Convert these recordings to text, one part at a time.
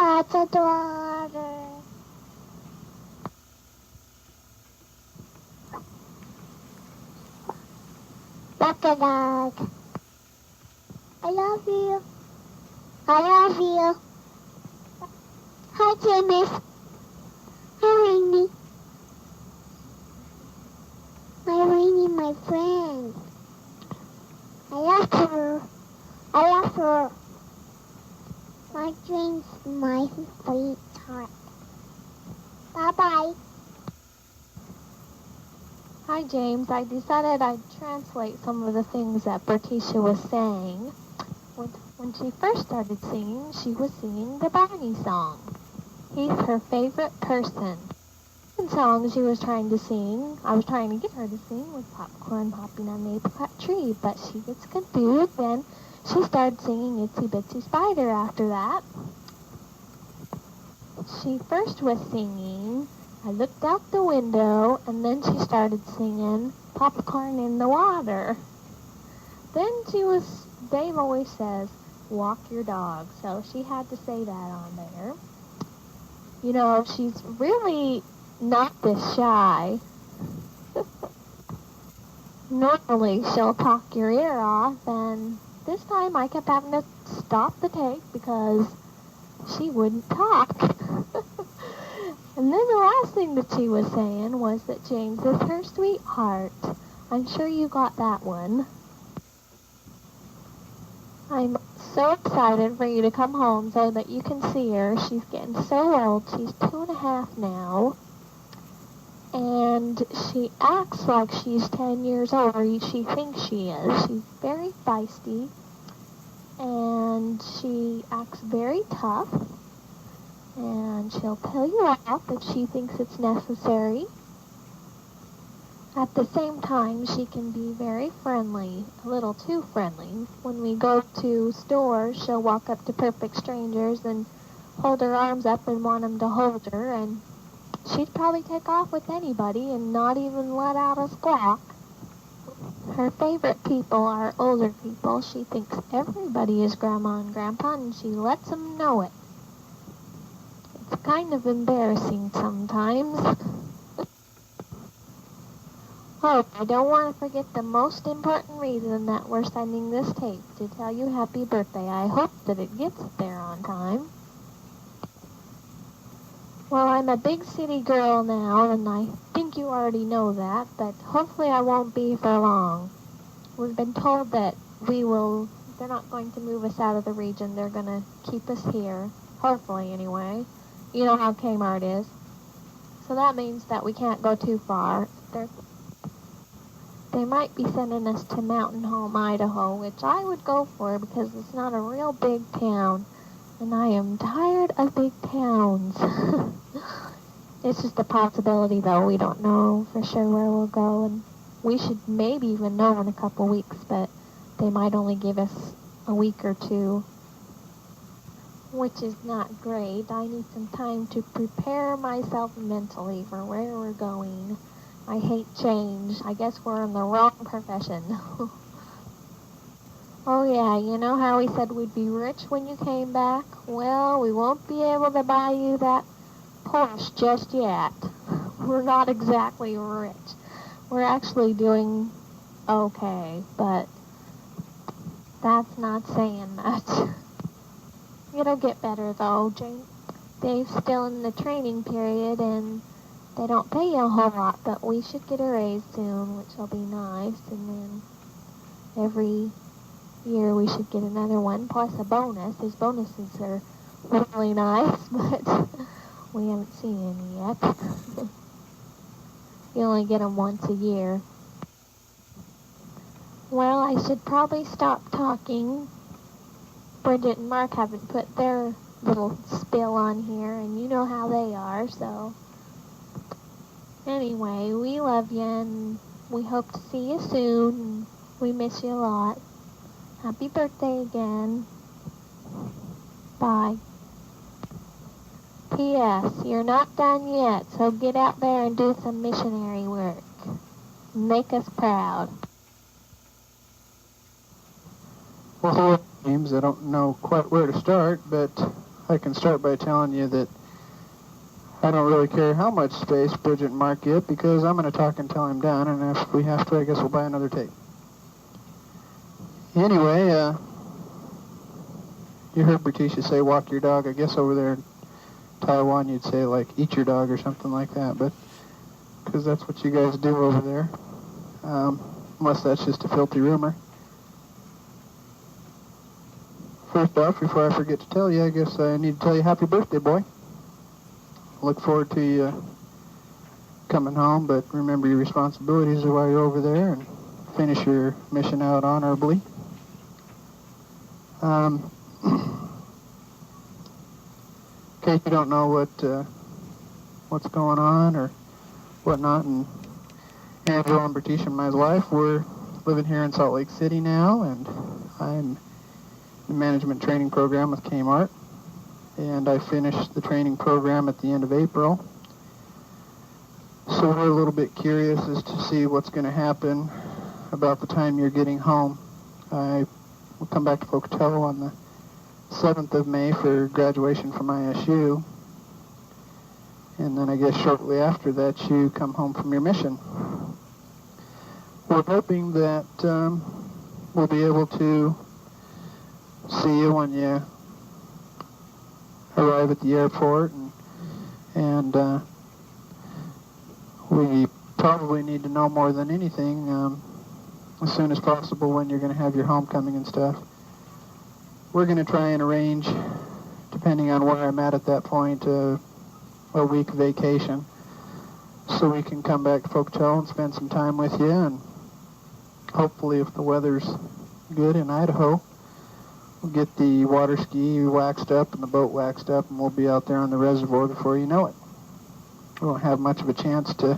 lots of water. Like a dog. I love you. I love you. Hi, James. Hi, Rainy. My Rainy, my friend. I love her. I love her. My dreams, my sweetheart. Bye-bye. Hi, James. I decided I'd translate some of the things that Berticia was saying. When she first started singing, she was singing the Barney song. He's her favorite person. The song she was trying to sing, I was trying to get her to sing, was Popcorn Popping on an Apricot Tree, but she gets confused, and she started singing Itsy Bitsy Spider after that. She first was singing I Looked Out the Window, and then she started singing Popcorn in the Water. Then Dave always says, walk your dog, so she had to say that on there. You know, she's really not this shy. Normally she'll talk your ear off, and this time I kept having to stop the tape because she wouldn't talk. And then the last thing that she was saying was that James is her sweetheart. I'm sure you got that one. I'm so excited for you to come home so that you can see her. She's getting so old. She's 2.5 now. And she acts like she's 10 years old, or she thinks she is. She's very feisty. And she acts very tough. And she'll tell you off if she thinks it's necessary. At the same time, she can be very friendly, a little too friendly. When we go to stores, she'll walk up to perfect strangers and hold her arms up and want them to hold her, and she'd probably take off with anybody and not even let out a squawk. Her favorite people are older people. She thinks everybody is Grandma and Grandpa, and she lets them know it. It's kind of embarrassing sometimes. Oh, I don't want to forget the most important reason that we're sending this tape, to tell you happy birthday. I hope that it gets there on time. Well, I'm a big city girl now, and I think you already know that, but hopefully I won't be for long. We've been told that they're not going to move us out of the region. They're going to keep us here, hopefully anyway. You know how Kmart is. So that means that we can't go too far. They might be sending us to Mountain Home, Idaho, which I would go for because it's not a real big town. And I am tired of big towns. It's just a possibility, though. We don't know for sure where we'll go. And we should maybe even know in a couple weeks, but they might only give us a week or two, which is not great. I need some time to prepare myself mentally for where we're going. I hate change. I guess we're in the wrong profession. Oh yeah, you know how we said we'd be rich when you came back? Well, we won't be able to buy you that Porsche just yet. We're not exactly rich. We're actually doing okay, but that's not saying much. It'll get better though. Dave's still in the training period, and they don't pay you a whole lot, but we should get a raise soon, which will be nice. And then every year we should get another one, plus a bonus. His bonuses are really nice, but we haven't seen any yet. You only get them once a year. Well, I should probably stop talking. Bridget and Mark haven't put their little spill on here, and you know how they are, so... Anyway, we love you, and we hope to see you soon, and we miss you a lot. Happy birthday again. Bye. P.S. You're not done yet, so get out there and do some missionary work. Make us proud. Well, hello, James. I don't know quite where to start, but I can start by telling you that I don't really care how much space Bridget and Mark get, because I'm going to talk until I'm done, and if we have to, I guess we'll buy another tape. Anyway, you heard Britisha say walk your dog. I guess over there in Taiwan you'd say, like, eat your dog or something like that, but because that's what you guys do over there, unless that's just a filthy rumor. First off, before I forget to tell you, I guess I need to tell you happy birthday, boy. Look forward to you coming home, but remember your responsibilities while you're over there and finish your mission out honorably. In case you don't know what's going on or whatnot, and Angela and Britisha and my life, we're living here in Salt Lake City now, and I'm in the management training program with Kmart, and I finished the training program at the end of April. So we're a little bit curious as to see what's going to happen about the time you're getting home. I will come back to Pocatello on the 7th of May for graduation from ISU. And then I guess shortly after that you come home from your mission. We're hoping that we'll be able to see you when you arrive at the airport, and we probably need to know more than anything as soon as possible when you're going to have your homecoming and stuff. We're going to try and arrange, depending on where I'm at that point, a week vacation, so we can come back to Pocatello and spend some time with you, and hopefully if the weather's good in Idaho, we'll get the water ski waxed up and the boat waxed up, and we'll be out there on the reservoir before you know it. We won't have much of a chance to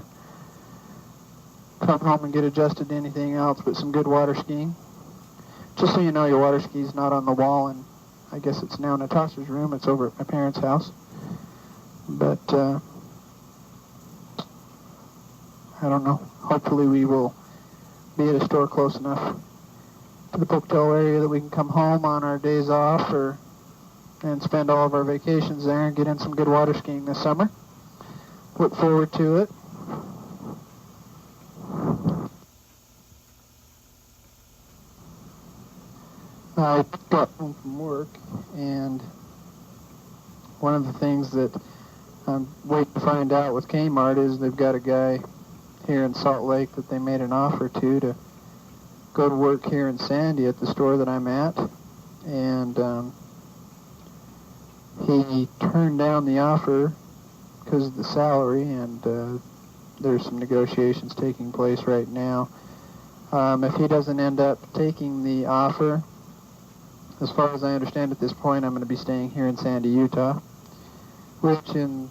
come home and get adjusted to anything else but some good water skiing. Just so you know, your water ski's not on the wall, and I guess it's now in Natasha's room. It's over at my parents' house. But, I don't know. Hopefully we will be at a store close enough to the Pocatello area that we can come home on our days off and spend all of our vacations there and get in some good water skiing this summer. Look forward to it. I got home from work, and one of the things that I'm waiting to find out with Kmart is they've got a guy here in Salt Lake that they made an offer to go to work here in Sandy at the store that I'm at, and he turned down the offer because of the salary, and there's some negotiations taking place right now. If he doesn't end up taking the offer, as far as I understand at this point, I'm going to be staying here in Sandy, Utah, which in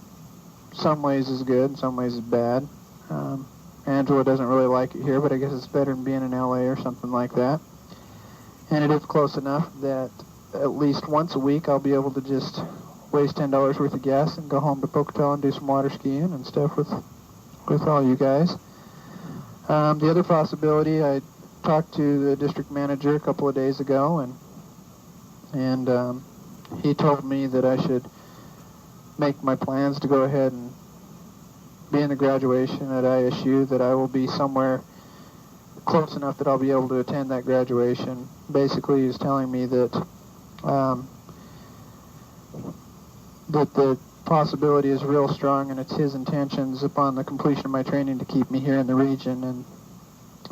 some ways is good, in some ways is bad. Angela doesn't really like it here, but I guess it's better than being in LA or something like that. And it is close enough that at least once a week I'll be able to just waste $10 worth of gas and go home to Pocatello and do some water skiing and stuff with all you guys. The other possibility, I talked to the district manager a couple of days ago, and he told me that I should make my plans to go ahead and be in the graduation at ISU, that I will be somewhere close enough that I'll be able to attend that graduation. Basically, he's telling me that that the possibility is real strong, and it's his intentions upon the completion of my training to keep me here in the region. And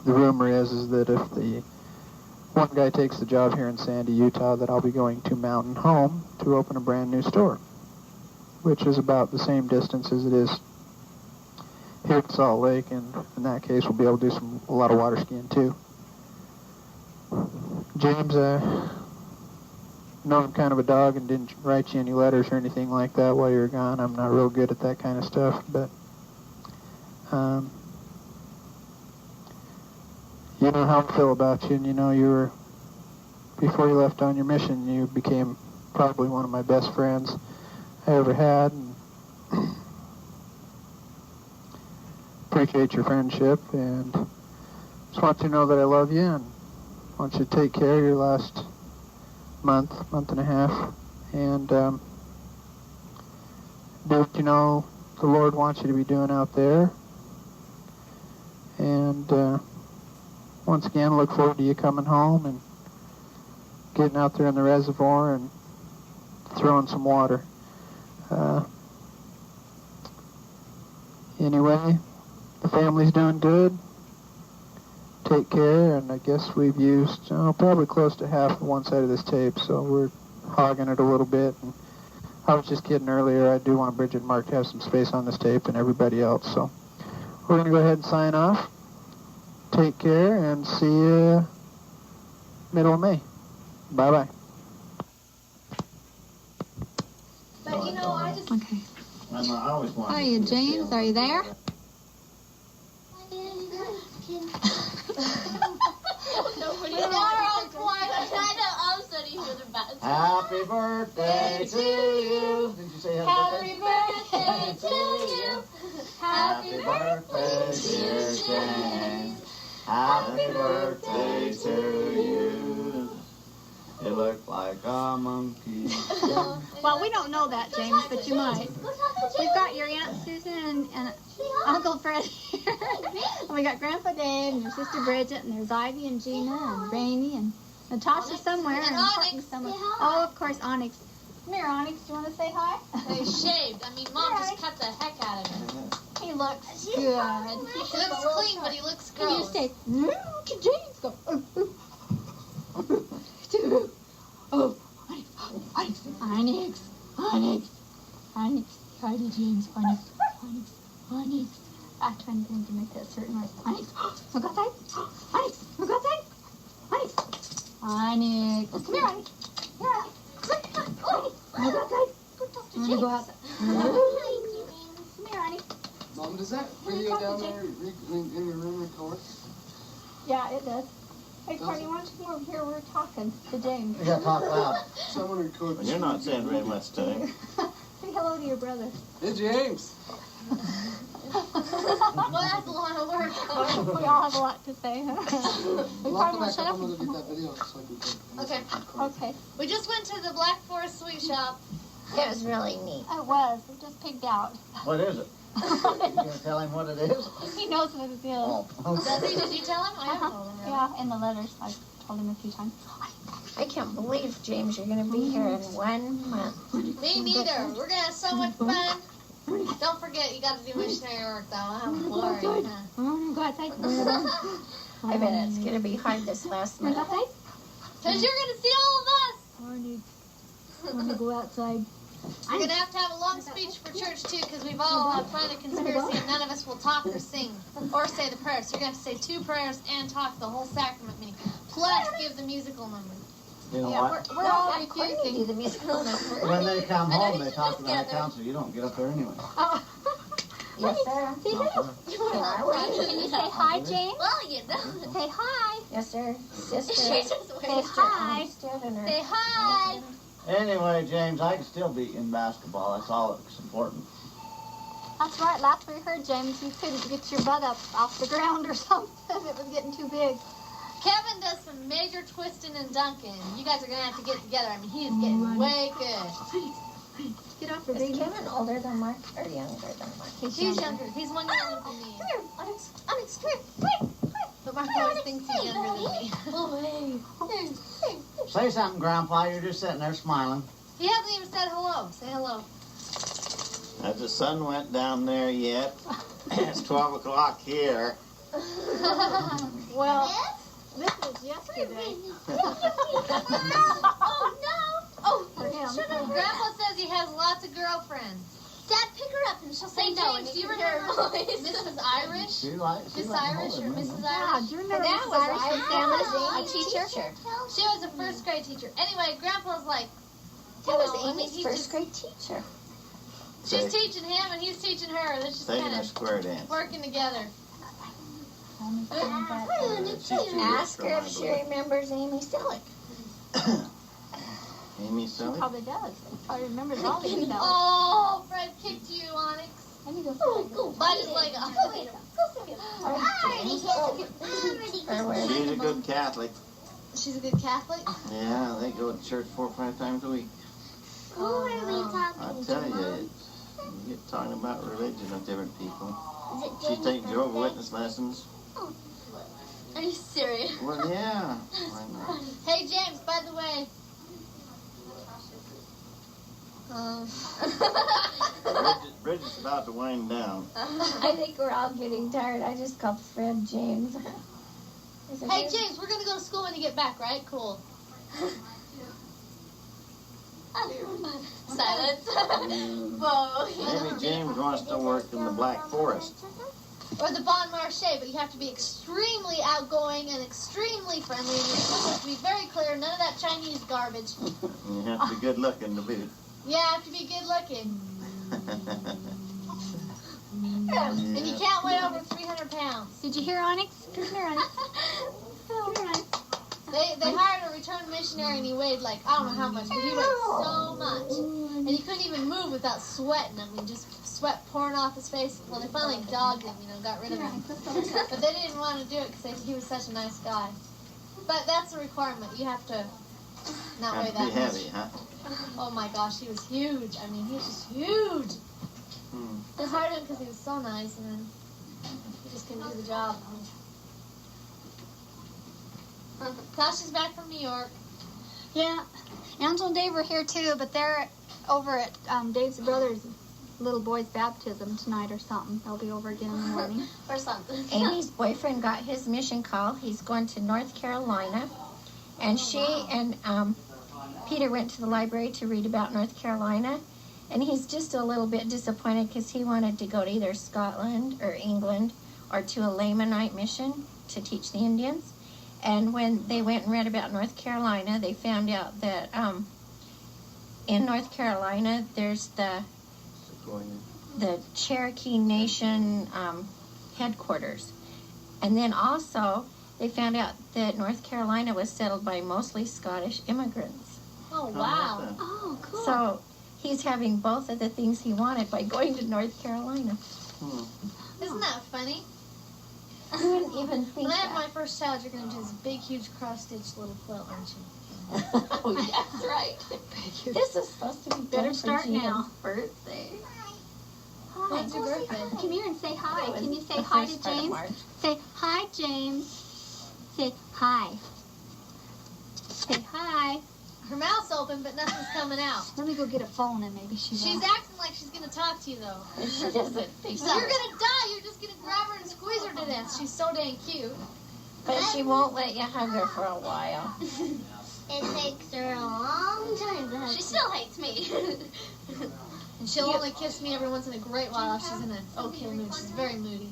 the rumor is that if the one guy takes the job here in Sandy, Utah, that I'll be going to Mountain Home to open a brand new store, which is about the same distance as it is here at Salt Lake, and in that case we'll be able to do a lot of water skiing too. James, know I'm kind of a dog and didn't write you any letters or anything like that while you were gone. I'm not real good at that kind of stuff, but you know how I feel about you, and you know before you left on your mission, you became probably one of my best friends I ever had, and appreciate your friendship, and just want you to know that I love you, and want you to take care of your last month and a half, and do what you know the Lord wants you to be doing out there. And once again, look forward to you coming home and getting out there in the reservoir and throwing some water. Anyway, the family's doing good. Take care, and I guess we've used probably close to half of one side of this tape, so we're hogging it a little bit. And I was just kidding earlier, I do want Bridget and Mark to have some space on this tape and everybody else, so we're going to go ahead and sign off. Take care, and see you middle of May. Bye-bye. But you know, I just... Okay. I always wanted Hiya, to see a James. film. Are you there? Happy birthday to you. Did you say happy birthday? to you. Happy birthday, dear James. Happy birthday to you. You look like a monkey. Well, we don't know that, James, but you might. We've got your Aunt Susan and Uncle Fred here. And we got Grandpa Dave and your sister Bridget, and there's Ivy and Gina and Rainey and Natasha somewhere. And Courtney Onyx. somewhere. Oh, of course, Onyx. Come here, Onyx. Do you want to say hi? They shaved. I mean, Mom just cut the heck out of him. He looks good. He looks clean, but he looks Can you gross. say, James, go. Oh, Onyx, Onyx, Onyx, Onyx, Hardy James, Onyx, Onyx, Onyx. I'm trying to make that certain noise. Onyx, look outside. Onyx, look outside. Onyx, Onyx. Come here, Onyx. Here, Onyx. Look outside. I'm gonna go outside. Come here, Onyx. Mom, does that video down there in your room record? Yeah, it does. Hey, Courtney, why don't you come over here? We're talking to James. You gotta talk loud. Someone record. Well, you're not saying very much to him. Say hello to your brother. Hey, James. Well, that's a lot of work. We all have a lot to say. We Lock probably it won't back shut up. up. I'm gonna get that video so I can Okay. Okay. We just went to the Black Forest Sweet Shop. It was really neat. It was. We just pigged out. What is it? You gonna tell him what it is? He knows what it is. Oh, Does okay. he? Did you tell him? I haven't told him yet. Yeah, in the letters. I told him a few times. I can't believe, James, you're going to be here in 1 month. Me neither. We're gonna have so much fun. Don't forget, you got to do missionary work, though. I'm worried. Go outside. I bet it's going to be hard this last Go month. outside. Because you're gonna see all of us. Morning. I want to go outside. You're gonna have to have a long speech for church too, because we've all planned a conspiracy and none of us will talk or sing or say the prayers. So you're gonna have to say 2 prayers and talk the whole sacrament meeting, plus give the musical number. You know Yeah, what? we're all Have Courtney do refusing. the musical number. When they come I know home, you they should talk live to the high together. council. You don't get up there anyway. Oh. Yes, sir. See, can you say hi, James? Well, you know. Say hi. Yes, sir. Sister. She just Say waves. hi. Say hi. Anyway, James, I can still beat you in basketball. That's all that's important. That's right. Last we heard, James, you couldn't get your butt up off the ground or something. It was getting too big. Kevin does some major twisting and dunking. You guys are gonna have to get together. I mean, he is getting way good. Get off the Is baby. Kevin older than Mark or younger than Mark? He's younger. He's 1 year older than me. Come here, Onyx. Onyx, come here. But Mark always thinks he's younger than me. Say something, Grandpa. You're just sitting there smiling. He hasn't even said hello. Say hello. Has the sun went down there yet? It's 12 o'clock here. Well, this was yesterday. Oh, no. Oh, For him. shut up. Grandpa says he has lots of girlfriends. Dad, pick her up and she'll say no. And do you remember Mrs. Irish? She likes Miss like Irish or holding me. Mrs. Yeah, Irish? do you remember That Mrs. was Irish Irish. from That was Family? Amy's teacher. She was a first grade teacher. Anyway, Grandpa's like, That was well, I mean, Amy's he first just- grade teacher. she's teaching him and he's teaching her. They're just Taking kind a of square dance. working together. Ask her if she remembers Amy Sillick. Amy She Sully? probably does. She probably remembers all these now. Oh, Fred kicked you, Onyx. Let me go. Bite his leg off. She's a good Catholic. She's a good Catholic. Yeah, they go to church 4 or 5 times a week. Who are we I talking tell to, you, Mom? You get talking about religion with different people. Is it She James' takes Jehovah's birthday? Witness lessons. Are you serious? Well, yeah. Why not? Hey, James, by the way. Bridget's about to wind down. I think we're all getting tired. I just called Fred James. Is it Hey, him? James, we're going to go to school when you get back, right? Cool. Silence. Whoa. Maybe James wants to work in the Black Forest. Or the Bon Marché, but you have to be extremely outgoing and extremely friendly. And you're supposed to be very clear, none of that Chinese garbage. And you have to be good looking to boot. Yeah, you have to be good looking. And you Yeah. can't weigh over 300 pounds. Did you hear Onyx? Come here, Onyx. Come here, Onyx. They hired a return missionary and he weighed like, I don't know how much, but he weighed so much. And he couldn't even move without sweating. I mean, just sweat pouring off his face. Well, they finally dogged him, got rid of him. But they didn't want to do it because he was such a nice guy. But that's a requirement. You have to not weigh Have to be that heavy, much. huh? Oh my gosh, he was huge. I mean, he was just huge. Hmm. They hired him because he was so nice, and then he just couldn't do the job. Tasha's back from New York. Yeah, Angela and Dave were here too, but they're over at Dave's brother's little boy's baptism tonight or something. They'll be over again in the morning. Or something. Amy's boyfriend got his mission call. He's going to North Carolina. And she and Peter went to the library to read about North Carolina. And he's just a little bit disappointed because he wanted to go to either Scotland or England or to a Lamanite mission to teach the Indians. And when they went and read about North Carolina, they found out that in North Carolina there's the Cherokee Nation headquarters. And then also they found out that North Carolina was settled by mostly Scottish immigrants. Oh, wow. Oh, cool. So he's having both of the things he wanted by going to North Carolina. Isn't that funny? You wouldn't even think When I have that. my first child, you're going to do this big, huge cross-stitched little quilt, aren't you? Oh, that's right. This is supposed to be Better done for start Gina's now. birthday. Hi. When's your birthday? Come here and say hi. It was Can you say the hi first to part of James? March. Say hi, James. Say hi. Say hi. Her mouth's open, but nothing's coming out. Let me go get a phone and maybe she will. She's acting like she's going to talk to you, though. She doesn't think So so. you're going to die. You're just going to grab her and squeeze her to death. She's so dang cute. But she won't let you hug her for a while. It takes her a long time to hug. She still hates me. And she'll only kiss me every once in a great while if she's in an okay mood. She's very moody.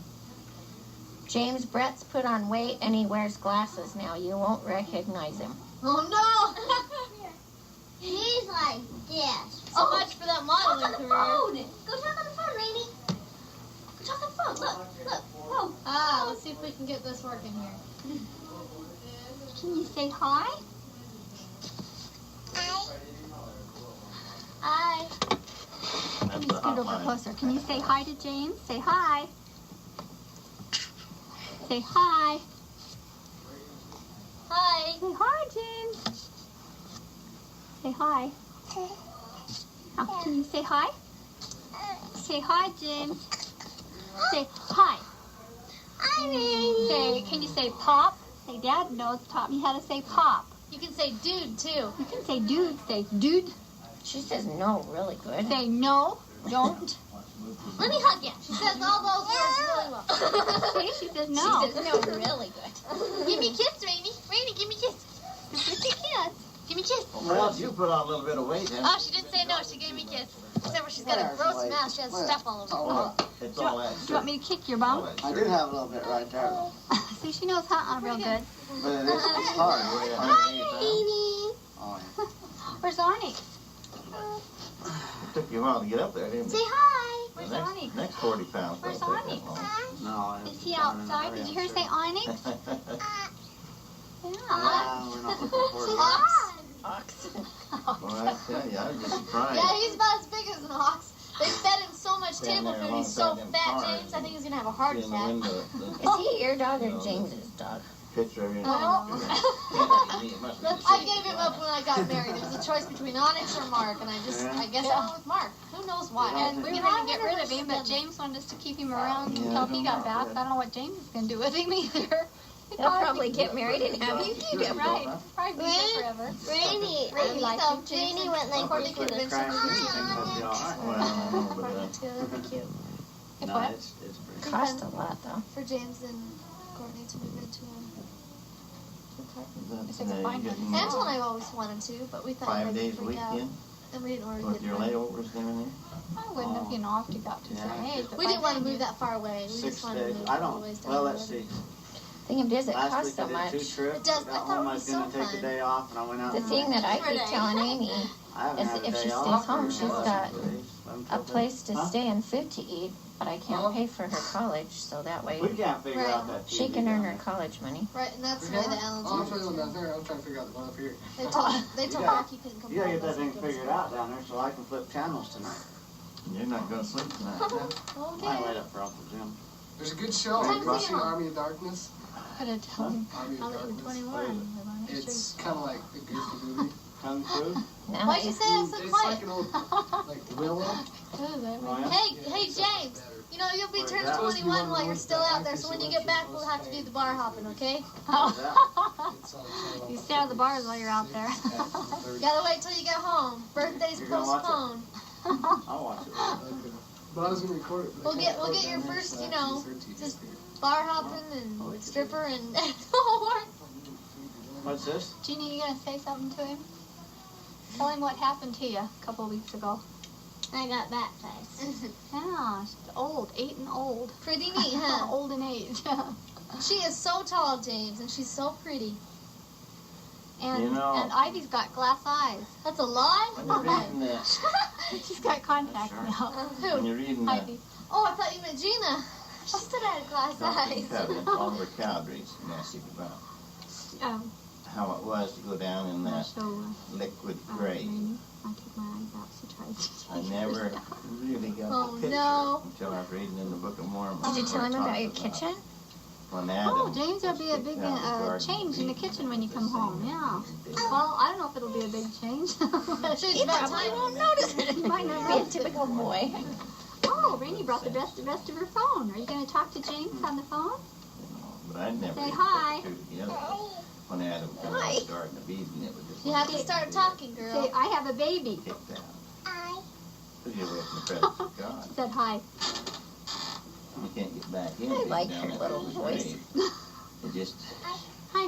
James Brett's put on weight and he wears glasses now. You won't recognize him. Oh, no! He's like this. So much for that modeling career. Go talk on the phone, Rainy. Go talk on the phone. Look. Oh. Ah, let's see if we can get this working here. Can you say hi? Hi. Let That's me the scoot over hotline. closer. Can you say hi to James? Say hi. Say hi. Hi. Say hi, James. Say hi. Now, can you say hi? Say hi, James. Say hi. Hi, Rainy. Say, can you say pop? Say, Dad knows, taught me how to say pop. You can say dude, too. You can say dude. Say dude. She says no really good. Say no. Don't. Let me hug you. She says all those words really well. See, she says no. She says no really good. Give me a kiss, Rainy. Rainy, give me a kiss. Give me a kiss. Give me a kiss. Well, you put on a little bit of weight, huh? Oh, she didn't say no. She gave me a kiss. Except for she's got a gross mouth. She has stuff all over her. Well, it's all that Do you want me to kick your bum? I do have a little bit right there, See, she knows how real good. but it's hard. It Oh, yeah. Where's Onyx? took you a while to get up there, didn't Say it? hi. Where's The Onyx? next 40 pounds. Where's won't take Onyx? that long. No, I Is he outside? Did you hear her say Onyx? Yeah. No, we're not looking forward to it. Ox. Oxen. Well, I tell you, I was just surprised. Yeah, he's about as big as an ox. They fed him so much Stand table there food. along He's so that damn fat, car James. I think he's going to have a heart See in the attack. window, Is he your dog or James's dog? picture of you. Well, It must be the I shape gave him of up when I got married. It was a choice between Onyx or Mark, and I guess I went with Mark. Who knows why? And we were going to get rid of him, but James wanted us to keep him around until he got back. I don't know what James is going to do with him either. They'll probably get married and have you keep him. Right. Probably be here forever. Rainy. Really like him. Rainy went like Courtney could have been so Well, I know, but That'd be cute. If no, what? it's pretty. Cost a lot though. For James and Courtney to move into a apartment. It's like a fine You getting Angela and I always wanted to, but we thought 5 we'd days a freak week out, in and we didn't want to with get your married. layovers and everything? I wouldn't have, you know, if you got to a certain age. But We by didn't want to then move that far away. We 6 just wanted to days. move I all the don't. ways down Well, the let's road. see. Thing of does it Last cost week so I much? did 2 trips. It does. I I got thought it home. I would was be gonna so take fun. a day off, and I went out. The and thing that I For a keep day. telling Amy I haven't is had a if day she off stays for home, she's the last got 2 days. a place to Huh? stay and food to eat, but I can't pay for her college, so that way We can't figure Right. out that. she TV can earn down her there. college money. Right, and that's We where got the it? Allen's Oh, I'm trying to were. go down there. I'm trying to figure out the one up here. They told got- Mark he couldn't come You gotta home. get that thing figured out down there so I can flip channels tonight. You're not going to sleep tonight. I wait up for Uncle Jim. There's a good show. Time Have you to seen get on. Army of Darkness? I'm going to tell him. Army of I'll let you Darkness. 21. It's kind of like a goofy movie. Kung Fu? Now Why'd you say that so It's quiet? like an old, like Willow. Oh, yeah? Hey, James. You know, you'll be turning 21 while you're still out there, so when you get back, we'll have to do the bar hopping, okay? It's You stay out of the bars while you're out there. Gotta wait till you get home. Birthday's You're gonna watch it? postponed. I'll watch it. But I was gonna record it. but I We'll can't get record your down there, first, so I you have to know, use their TV just speaker. bar hopping and stripper and What's this? Jeannie, you going to say something to him? Tell him what happened to you a couple of weeks ago. I got baptized. Yeah, she's old, 8 and old. pretty neat, huh? Old in age. She is so tall, James, and she's so pretty. And, You know- and Ivy's got glass eyes. That's a lie? When you're reading this, She's got contacts now. when Who? you're reading the Ivy. Oh, I thought you meant Gina. She said I had glass Doctrine eyes. and Covenants, Oliver Cowdery's message about how it was to go down in that So, liquid grave. I took my eyes out. She tried I to. never really got Oh, the picture no. until I was reading in the Book of Mormon. Did you tell him where it about your talks about kitchen? When Adam Oh, James, there'll be a was big kicked out of the Garden change of in the Eden, kitchen when you the come same home. as Yeah. he did. Well, I don't know if it'll be a big change. He probably won't notice it. You might not Be a notice it. typical boy. Oh, Rainey brought the best of her phone. Are you going to talk to James on the phone? But I'd never Say even hi. put two together. When Adam came out of the Garden of Eden, it was just You have to start talking, Say, girl. I have a baby. kicked out. Took you away from the presence of God. She said hi. You can't get back in. I deep like down her in little his voice. grave. It just Hi.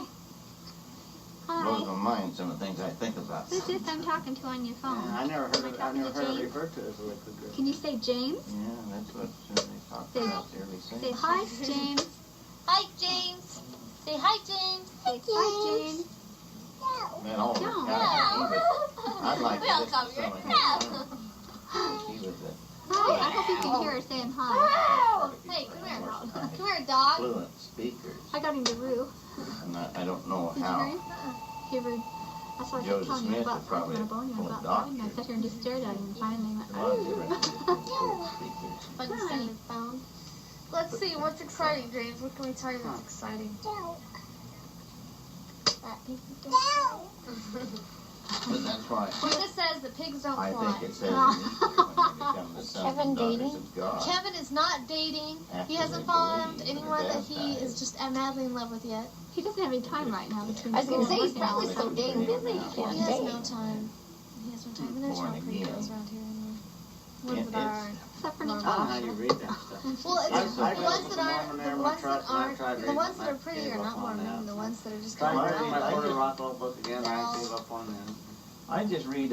blows Hi. my mind, some of the things I think about. Who's this I'm talking to on your phone? I never heard it. I talking never to heard it James? referred to as a liquid grave. Can you say James? Yeah, that's what they talked Say- about the early saints. Say hi, James. Hi, James. Say hi, James. Say hi, James. Man, all the No. time, he was, I'd like We to all listen call to you some of his no. sermons. He was Hi. I hope you can hear her saying hi. a Hey, come here. Come here, dog. fluent speaker. I got him to Roo. And I don't know Did you hear how. him? He ever, that's why I kept Joseph telling you Smith about is probably my bone. full I of got and I doctrine. sat here and just stared at him and finally went, A lot of oh. difference between fluent speakers. Funny sounding phone. Let's see, what's exciting, James? What can we tell you that's exciting? But that's why When it says the pigs don't I fly. think it says in Easter when they become the sons Kevin and daughters dating? of God. Kevin is not dating. After He hasn't they found believe anyone and are that he is baptized. just madly in love with yet. He doesn't have any time right now between I was gonna school say and he's working probably hours. so dang busy he can't He has date. no time. He has no time. And there's no Born pretty again. girls around here anymore. Yeah, Ones that are. Except for I don't know how Natasha. you read that stuff. Well, it's I the grew up ones with that a aren't, Mormon the there, ones I tried- that I aren't, tried the reading ones it, that are I pretty gave are up not on Mormon. that. The ones that are just Tried kind to read my I Porter just- Rockwell book again, I gave up on that. I just read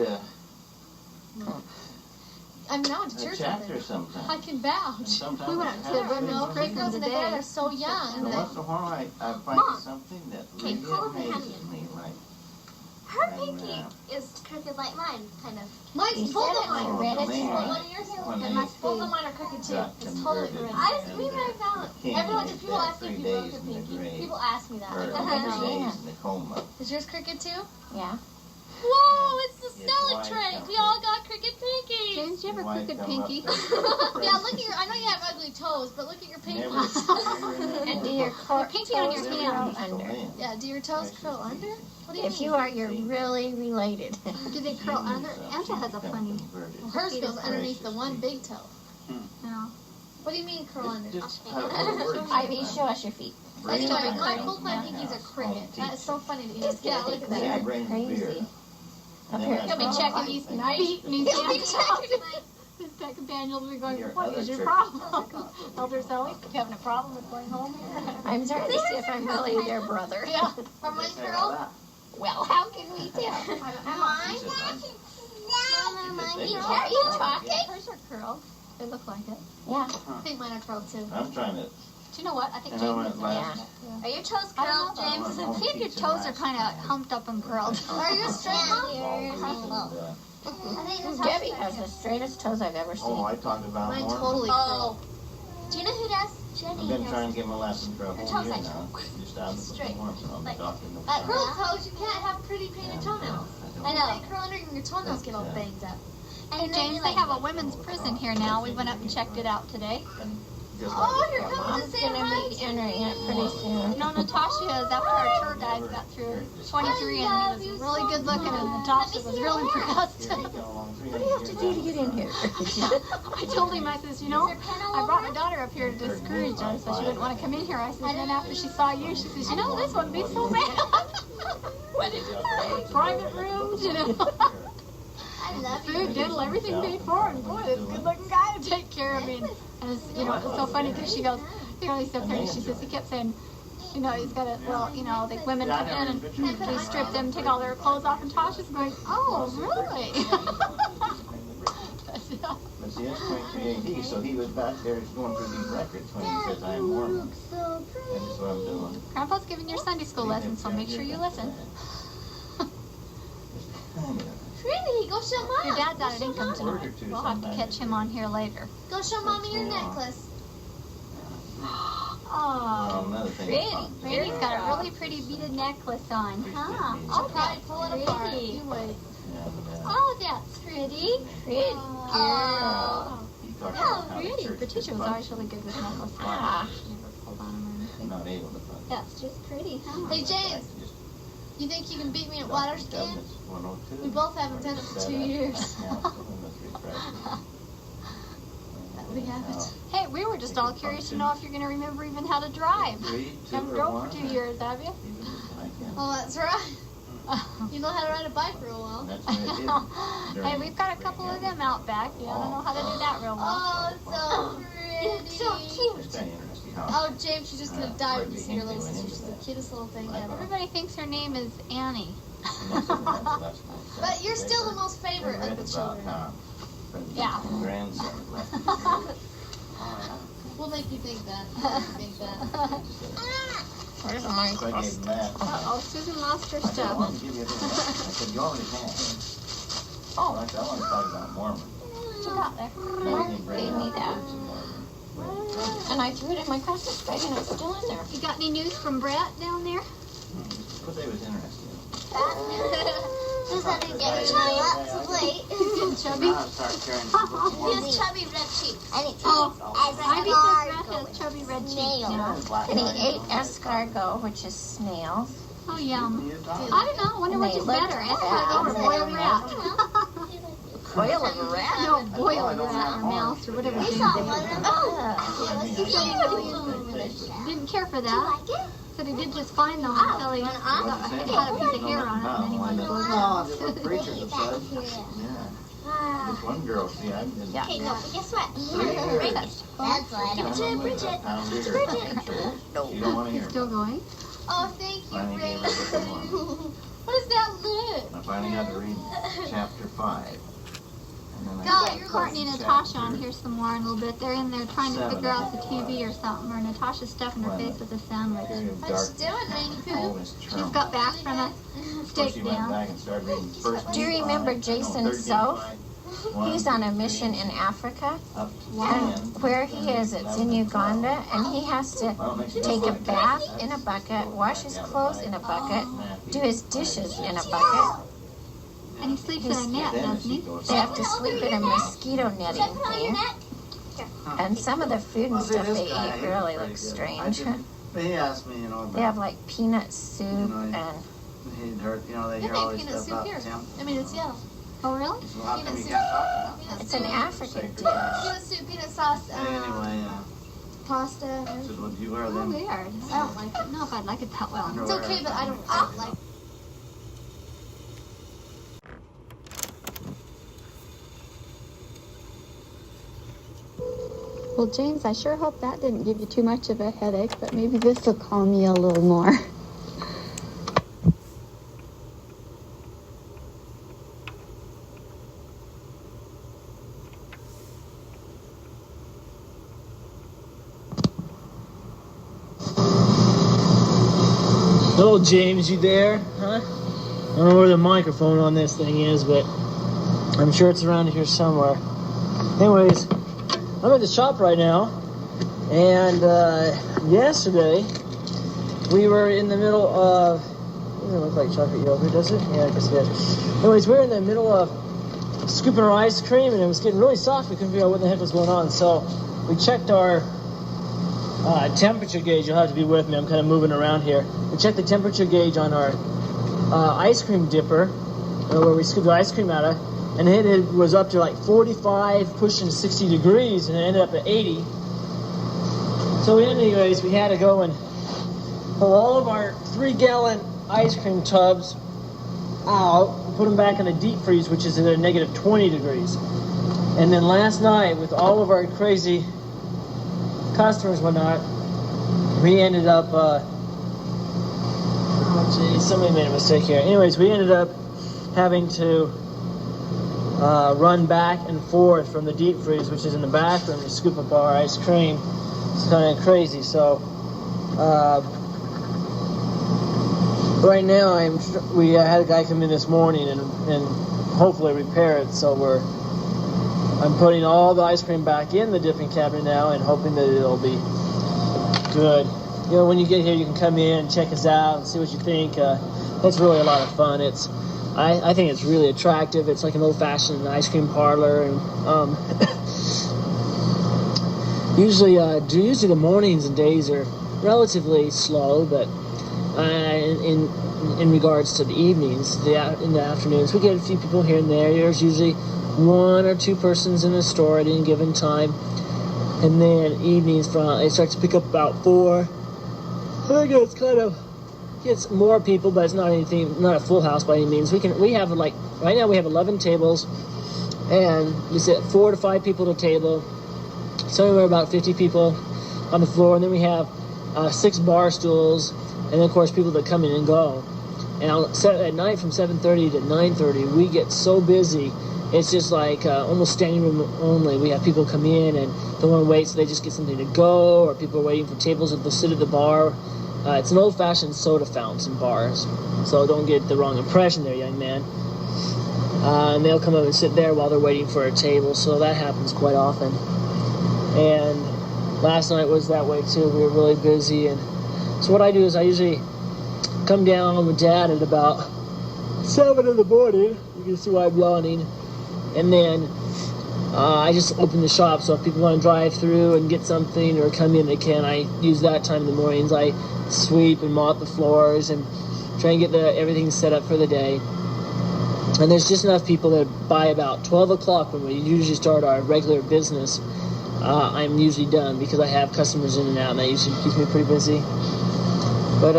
I mean, I went to a church with chapter him. sometimes. I can vouch. And sometimes We went I to have the to read Redmond one Creek reason. Girls in the bed are so And young. once in a while I find Mom. something that Okay, really call me amazes honey. me. Like, Her when, pinky is crooked like mine, kind of. Mine's He both said of it mine. when I read it. When Well, one of yours when and they my both of mine are crooked too. got It's totally converted correct. We never found. Can't Everyone, make if people that ask me 3 if you broke days your in the pinky, grave. people ask me that. or Like, 3 Yeah. days in the coma. Is yours crooked too? Yeah. Whoa, it's the His salad wife tray. comes We all in. got crooked pinky. James, you have a White crooked come up pinky. there. Yeah, look at your. I know you have ugly toes, but look at your pinky. Never- And do your pinky on your toes hand. curl under? Yeah, do your toes curl under? What do you If mean? you are, you're really related. Do they curl under? Angela has a funny. Well, hers goes underneath the one big toe. No. What do you mean curl under? Just how it works. Ivy, show us your feet. That's Brain why and both my brain. pinkies are crooked. That is so funny to me. Just Yeah, get look at it. that. Brain Crazy. beer. Up Then here. that's He'll be all checking I these think. feet. And he's He'll be checking. His pet companion will be going, Your what other is your trick. problem? Elder Zoe, you having a problem with going home here? I'm trying to see if I'm really their brother. Yeah. Are mine Say all curled? that. Well, how can we tell? Mine? She said, Are you talking? Hers are curled. They look like it. Yeah. I think mine are curled too. I'm trying to. Do you know what? I think And I James went is last. Are your toes I curled, don't know, James? James. See if your toes are kind of humped up and curled. Are you straight, Mom? I think this Gabby has the straightest toes I've ever Oh, seen. I talked about Mine more. totally curled. Do you know who does? I've Jenny been does. trying to get my lesson for a Her whole toes year like now. Just out of the straight. performance and I'll be Like- talking to But Curled toes, you can't have pretty painted toenails. I know. They curl under and your toenails get all banged up. Hey, James, they have a women's prison here now. We went up and checked it out today. Oh, here comes Mom's the same gonna right. be entering it pretty soon. No, Natasha is, after our tour guide got through 23, and he was really good looking, and Natasha was real impressed. What What do you have to do to get in here? I told him, I says, you know, I brought my daughter up here to discourage her, so she wouldn't want to come in here. I said, and then after she saw you, she says, you know, this wouldn't be so bad. What did you say? Private rooms, you know. I love you. Food, dental, everything paid for, and boy, this good-looking guy to take care of me. And it's, you know, it's so funny because she goes, you know, he's so pretty. She says he kept saying, you know, he's got a, well, you know, the women come in and they strip them, take all their clothes off, and Tasha's going, oh, really? But see, that's 23 AD, so he was back there going through these records when he says, I'm Mormon. So pretty. And that's what I'm doing. Grandpa's giving your Sunday school lesson, so make sure you listen. Pretty. Go show Mom. Your dad's out at Go show income Mom. tonight. We'll have to catch him on here later. Go show Mommy your necklace. Oh, Another thing. pretty. Pretty's got a really pretty beaded necklace on, huh? I'll probably pull it apart. Pretty. You would. Oh, that's pretty. Pretty. Oh, Oh, pretty. Patricia was always really good with necklaces. Ah. She never pulled on them. I'm not able to find That's just pretty, huh? Hey, James, you think you can beat me at water skiing? We both haven't done it for 2 years. We haven't. Hey, we were just all curious to know if you're going to remember even how to drive. You haven't drove for 2 years, have you? Oh, that's right. You know how to ride a bike real well. That's what I did. Hey, we've got a couple of them out back. Yeah, I don't know how to do that real well. Oh, so pretty. So cute. It's kind of interesting how. Oh, James, she's just gonna die when you see your little sister. She's the cutest little thing ever. Everybody thinks her name is Annie. But you're still the most favorite of the children. Yeah. Grandson left. We'll make you think that. We'll make you think that. Where's my So I gave him that. Uh-oh, Susan lost her I said, I stuff. want to give you this. I said, you already have. Oh, I said, I want to talk about Mormon. What you got there? Gave me that. And I threw it in my Christmas bag and it's still in there. You got any news from Brett down there? But they was interesting. Susan is getting lots of weight. He's getting chubby. Now I start carrying He has chubby red cheeks. And it Oh, tastes as Ivy a says Brett has chubby red cheeks Snail. now. And he ate escargot, which is snails. Oh, yum. I don't know. I wonder which is better, escargot or boiled rat. Boil a rat? No, boiled rat or mouse or whatever. We James saw ate. one of Didn't care for that. Said he did just fine though until he had a piece of hair on it and then he wanted to go Oh, they were preachers of such. them. Yeah. This one girl, see, I've been Okay, no, but guess what? 3 years. That's why I don't. Give it to Bridget. She don't want to hear it. Still going? Oh, thank you, Finally Ray. gave her what they wanted. What is that lid? I finally got to read chapter 5. And then I God, got you're Courtney and Natasha on here some more in a little bit. They're in there trying to figure out the TV or something, or Natasha's stuffing her face with a sandwich. Period of What's she darkness. doing, Rainy All Poo? this She's trauma. got back from a First steak she went dance. back and started reading first Do you Nephi, remember Jason 13, Soph? 1, He's on a mission in Africa. up to And 10. where he is, it's in Uganda, and he has to Well, it makes you take feel a like bath that. in a bucket, wash his clothes in a bucket, Matthew. do his dishes in a bucket. And he sleeps in a net, doesn't he? They have to sleep in a mosquito netting thing. And some of the food and stuff they eat really looks strange. He asked me, They have like peanut soup and he'd heard, they Yeah, hear they all have this peanut stuff soup about here. Tim. I mean, it's yellow. Oh, really? So how come Peanut you soup. can't talk about Peanut it's soup. an African dish. Peanut soup, peanut sauce, it? Anyway, pasta. just would you wear Oh, them? weird. I don't like it. No, if I'd like it that well. It's okay, but I don't like. Well, James, I sure hope that didn't give you too much of a headache, but maybe this will calm you a little more. Hello, James, you there? Huh? I don't know where the microphone on this thing is, but I'm sure it's around here somewhere. Anyways, I'm at the shop right now, and yesterday we were in the middle of. Doesn't look like chocolate yogurt, does it? Yeah, I guess it does. Anyways, we were in the middle of scooping our ice cream, and it was getting really soft. We couldn't figure out what the heck was going on, so we checked our temperature gauge. You'll have to be with me. I'm kind of moving around here. We checked the temperature gauge on our ice cream dipper, where we scoop the ice cream out of, and it was up to like 45, pushing 60 degrees, and it ended up at 80. So anyways, we had to go and pull all of our 3-gallon ice cream tubs out, put them back in the deep freeze, which is at a negative 20 degrees. And then last night, with all of our crazy customers and whatnot, we ended up, oh geez, somebody made a mistake here. Anyways, we ended up having to run back and forth from the deep freeze, which is in the bathroom, to scoop up our ice cream. It's kind of crazy. So right now we had a guy come in this morning and hopefully repair it. So I'm putting all the ice cream back in the dipping cabinet now and hoping that it'll be good. When you get here, you can come in and check us out and see what you think. It's really a lot of fun. I think it's really attractive. It's like an old-fashioned ice cream parlor, and usually the mornings and days are relatively slow, but in regards to the evenings, in the afternoons, we get a few people here and there. There's usually 1 or 2 persons in the store at any given time, and then evenings it starts to pick up about 4. I think it's kind of gets more people, but it's not a full house by any means. We have right now we have 11 tables, and we sit 4 to 5 people at a table, somewhere about 50 people on the floor, and then we have 6 bar stools, and then of course people that come in and go. And at night from 7:30 to 9:30, we get so busy. It's just like almost standing room only. We have people come in and don't want to wait, so they just get something to go, or people are waiting for tables that they'll sit at the bar. It's an old-fashioned soda fountain in bars, so don't get the wrong impression there, young man. And they'll come up and sit there while they're waiting for a table, so that happens quite often. And last night was that way too. We were really busy, and so what I do is I usually come down with Dad at about 7 in the morning. You can see why I'm yawning. And then I just open the shop, so if people want to drive through and get something or come in, they can. I use that time in the mornings. I sweep and mop the floors and try and get everything set up for the day. And there's just enough people that by about 12 o'clock, when we usually start our regular business, I'm usually done because I have customers in and out, and that usually keeps me pretty busy. But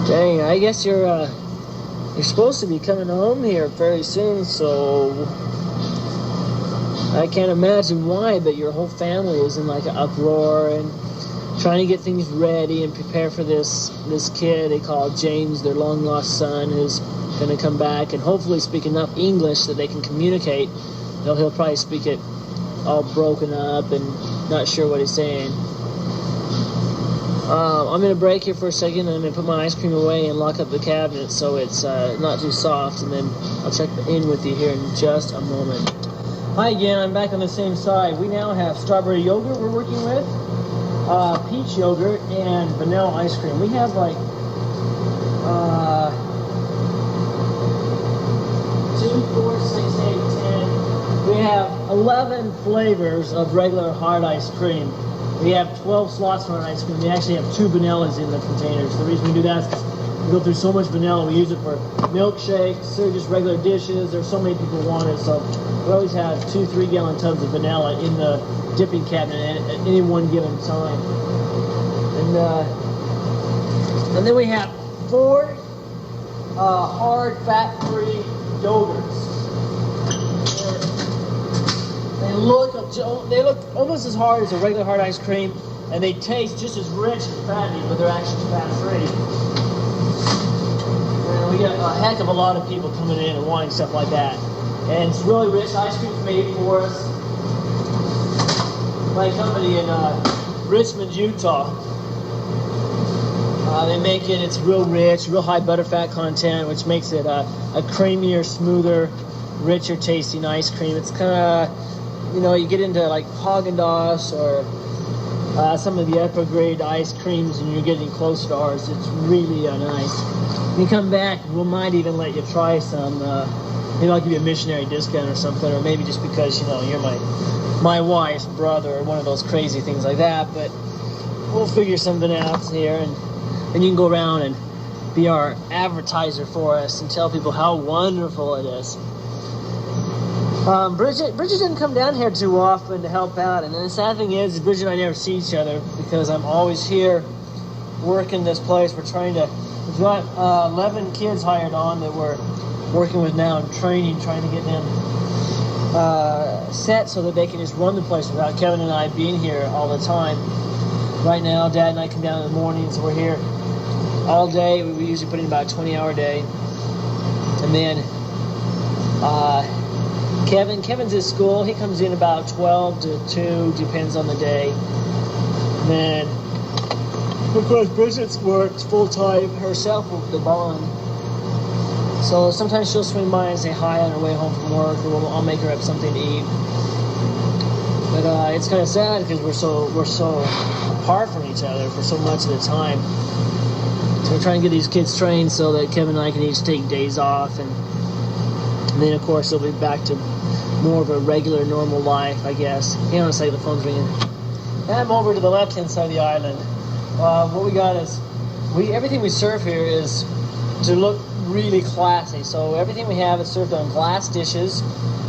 dang, I guess you're supposed to be coming home here very soon, so I can't imagine why, but your whole family is in like an uproar and trying to get things ready and prepare for this kid they call James, their long-lost son, who's going to come back and hopefully speak enough English that they can communicate. He'll probably speak it all broken up and not sure what he's saying. I'm going to break here for a second, and I'm going to put my ice cream away and lock up the cabinet so it's not too soft, and then I'll check in with you here in just a moment. Hi again, I'm back on the same side. We now have strawberry yogurt we're working with, peach yogurt, and vanilla ice cream. We have like 11 flavors of regular hard ice cream. We have 12 slots for our ice cream. We actually have 2 vanillas in the containers. The reason we do that is because we go through so much vanilla. We use it for milkshakes or just regular dishes. There's so many people want it, so we always have 2 3-gallon tubs of vanilla in the dipping cabinet at any one given time. And then we have 4 hard, fat-free yogurts. They look almost as hard as a regular hard ice cream, and they taste just as rich and fatty, but they're actually fat-free. And we get a heck of a lot of people coming in and wanting stuff like that. And it's really rich. Ice cream's made for us by a company in Richmond, Utah. They make it, it's real rich, real high butterfat content, which makes it a creamier, smoother, richer tasting ice cream. It's kind of, you get into like Haagen-Dazs or some of the upper grade ice creams and you're getting close to ours. It's really nice. When you come back, we might even let you try some. Maybe I'll give you a missionary discount or something, or maybe just because, you're my wife's brother or one of those crazy things like that. But we'll figure something out here, and you can go around and be our advertiser for us and tell people how wonderful it is. Bridget didn't come down here too often to help out, and the sad thing is Bridget and I never see each other because I'm always here working this place. We've got 11 kids hired on that we're working with now and training, trying to get them set so that they can just run the place without Kevin and I being here all the time. Right now, Dad and I come down in the mornings, we're here all day. We usually put in about a 20-hour day. And then Kevin's at school. He comes in about 12 to 2, depends on the day. And then, of course, Bridget works full-time herself with the bond. So sometimes she'll swing by and say hi on her way home from work, or I'll make her up something to eat. But it's kind of sad because we're so apart from each other for so much of the time. So we're trying to get these kids trained so that Kevin and I can each take days off, and then of course they'll be back to more of a regular, normal life, I guess. Hang on a second, the phone's ringing. And I'm over to the left-hand side of the island. What we got is everything we serve here is to look really classy. So everything we have is served on glass dishes,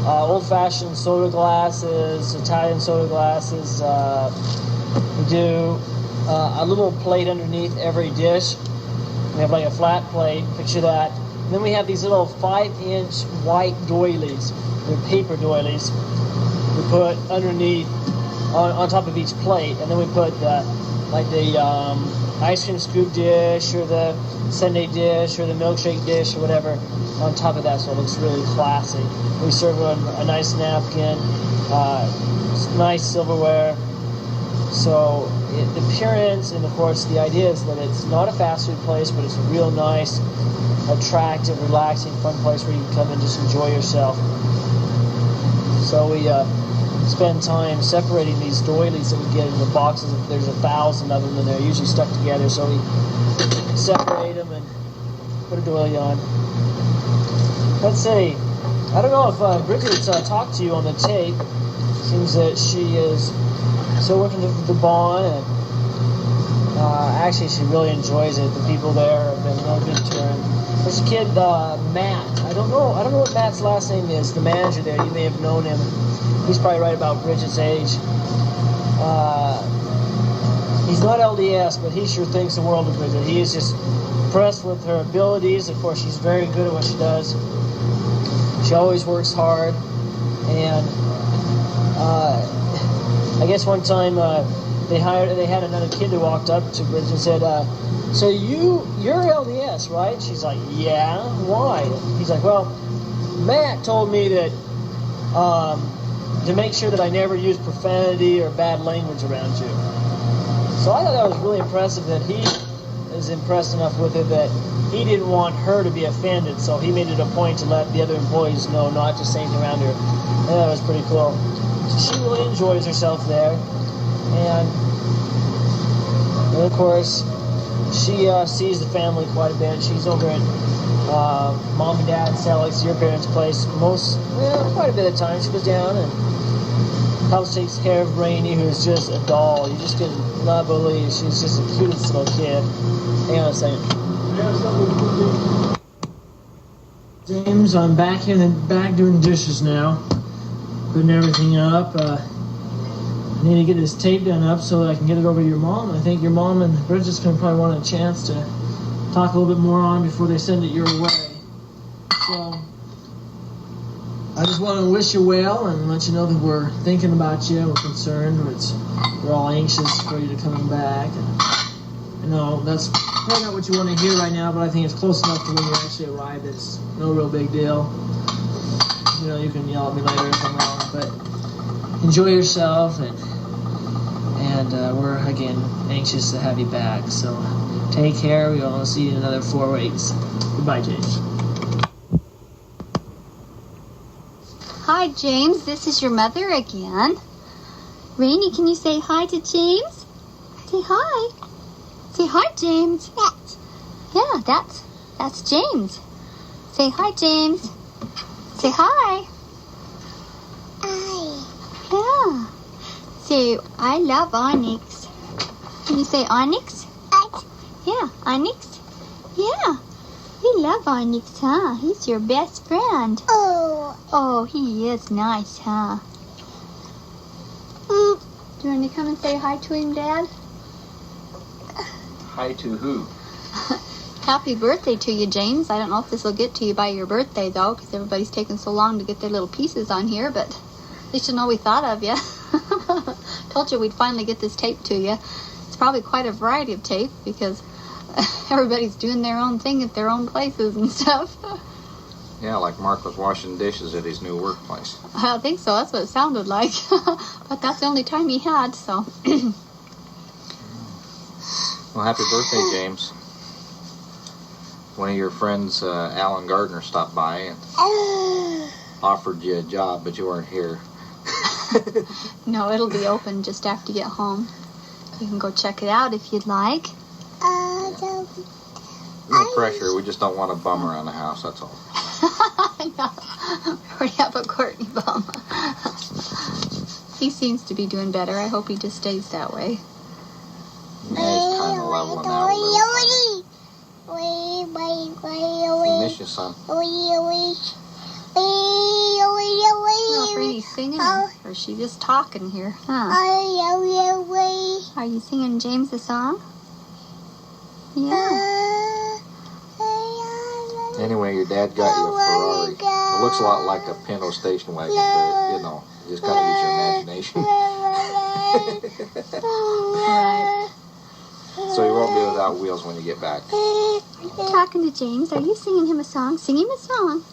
old-fashioned soda glasses, Italian soda glasses. We do a little plate underneath every dish. We have like a flat plate, picture that. And then we have these little 5-inch white doilies. They're paper doilies. We put underneath, on top of each plate, and then we put the ice cream scoop dish or the sundae dish or the milkshake dish or whatever on top of that, so it looks really classy. We serve on a nice napkin, nice silverware. So the appearance, and of course the idea is that it's not a fast food place, but it's a real nice, attractive, relaxing, fun place where you can come and just enjoy yourself. So we spend time separating these doilies that we get in the boxes. There's 1,000 of them, and they're usually stuck together, so we separate them and put a doily on. Let's see. I don't know if Bridget's talked to you on the tape. Seems that she is still working the bond, and actually she really enjoys it. The people there have been real good to her. And there's a kid, Matt. I don't know what Matt's last name is. The manager there, you may have known him. He's probably right about Bridget's age. He's not LDS, but he sure thinks the world of Bridget. He is just impressed with her abilities. Of course, she's very good at what she does. She always works hard, and I guess one time they had another kid who walked up to Bridget and said, "So you're LDS, right?" She's like, "Yeah, why?" He's like, "Well, Matt told me that to make sure that I never use profanity or bad language around you." So I thought that was really impressive that he is impressed enough with it that he didn't want her to be offended, so he made it a point to let the other employees know not to say anything around her. And that was pretty cool. So she really enjoys herself there. And of course, she sees the family quite a bit. She's over at Mom and Dad, Alex, your parents' place, quite a bit of time. She goes down and helps takes care of Rainy, who's just a doll. You just could not believe she's just the cutest little kid. Hang on a second. James, I'm back in the back doing dishes now, putting everything up. I need to get this tape done up so that I can get it over to your mom. I think your mom and Bridget's gonna probably want a chance to talk a little bit more on before they send it your way. So I just want to wish you well and let you know that we're thinking about you. We're concerned. We're all anxious for you to come back. And I know that's probably not what you want to hear right now, but I think it's close enough to when you actually arrive. It's no real big deal. You know, you can yell at me later if I'm wrong, but enjoy yourself, and we're again anxious to have you back. So take care. We will see you in another 4 weeks. Goodbye, James. Hi, James. This is your mother again. Rainy, can you say hi to James? Say hi. Say hi, James. Yeah, that's James. Say hi, James. Say hi. Hi. Yeah. Say, I love Onyx. Can you say Onyx? Yeah, Onyx. Yeah. You love Onyx, huh? He's your best friend. Oh, he is nice, huh? Do you want to come and say hi to him, Dad? Hi to who? Happy birthday to you, James. I don't know if this will get to you by your birthday, though, because everybody's taking so long to get their little pieces on here, but at least you know we thought of you. Told you we'd finally get this tape to you. It's probably quite a variety of tape, because everybody's doing their own thing at their own places and stuff. Yeah, like Mark was washing dishes at his new workplace. I don't think so. That's what it sounded like. But that's the only time he had, so. Well, happy birthday, James. One of your friends, Alan Gardner, stopped by and offered you a job, but you weren't here. No, it'll be open just after you get home. You can go check it out if you'd like. No pressure. We just don't want a bum around the house, that's all. No, we already have a Courtney bum. He seems to be doing better. I hope he just stays that way. Yeah, he's kind of leveling out a little. We miss you, son. Oh, Brady's singing, or is she just talking here? Huh? Are you singing James a song? Yeah. Anyway, your dad got you a Ferrari. It looks a lot like a Pinto station wagon, but, you know, you just gotta use your imagination. Right. So you won't be without wheels when you get back. Are you talking to James? Are you singing him a song? Sing him a song.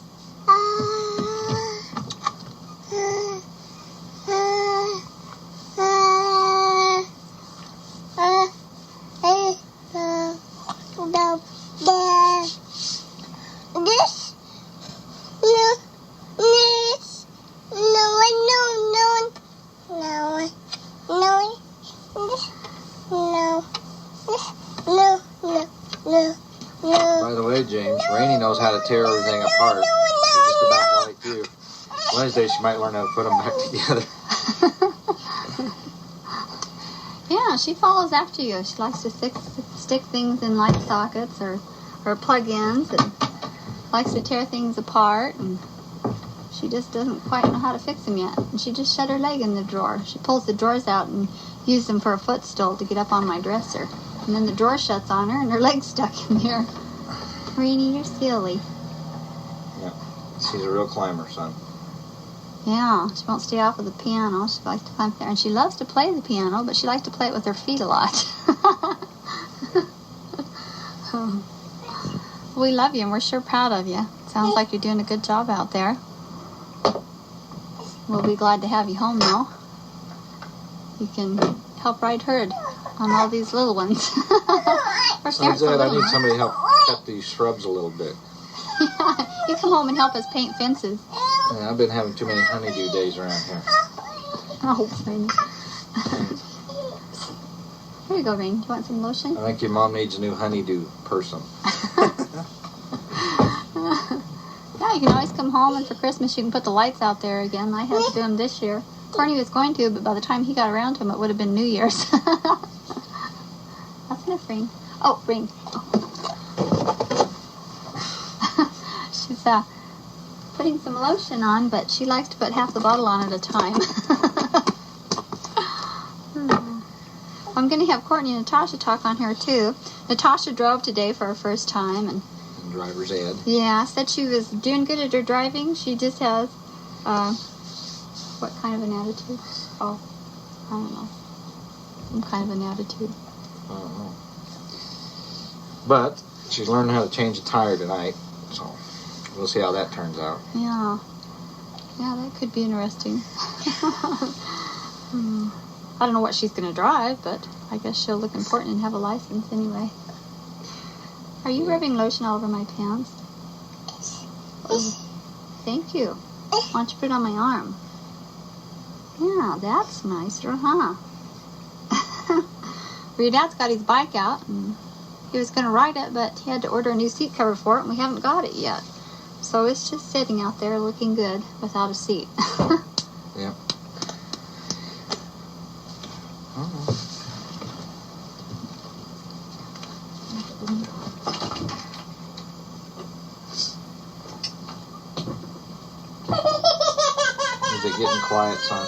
By the way, James, Rainey knows how to tear everything apart. She's just about like you. Wednesday, she might learn how to put them back together. Yeah, she follows after you. She likes to stick things in light sockets or plug-ins, and likes to tear things apart, and she just doesn't quite know how to fix them yet. And she just shut her leg in the drawer. She pulls the drawers out and uses them for a footstool to get up on my dresser. And then the drawer shuts on her and her leg's stuck in there. Rainy, you're silly. Yeah, she's a real climber, son. Yeah, she won't stay off of the piano. She likes to climb there. And she loves to play the piano, but she likes to play it with her feet a lot. We love you, and we're sure proud of you. Sounds like you're doing a good job out there. We'll be glad to have you home, though. You can help ride herd on all these little ones. Besides that, I need somebody to help cut these shrubs a little bit. You come home and help us paint fences. Yeah, I've been having too many honeydew days around here. Oh, Rainy. Here you go, Rain. Do you want some lotion? I think your mom needs a new honeydew person. Yeah, you can always come home, and for Christmas you can put the lights out there again. I had to do them this year. Corny was going to, but by the time he got around to them, it would have been New Year's. That's enough, Rain. Oh, Rain. She's putting some lotion on, but she likes to put half the bottle on at a time. I'm going to have Courtney and Natasha talk on here, too. Natasha drove today for her first time, and Driver's ed. yeah, said she was doing good at her driving. She just has, what kind of an attitude? Oh, I don't know. Some kind of an attitude. I don't know. But she's learning how to change a tire tonight, so we'll see how that turns out. Yeah. Yeah, that could be interesting. I don't know what she's going to drive, but I guess she'll look important and have a license anyway. Are you rubbing lotion all over my pants? Oh, thank you. Why don't you put it on my arm? Yeah, that's nicer, huh? Well, your dad's got his bike out, and he was going to ride it, but he had to order a new seat cover for it, and we haven't got it yet. So it's just sitting out there looking good without a seat. Yeah. Is it getting quiet, son?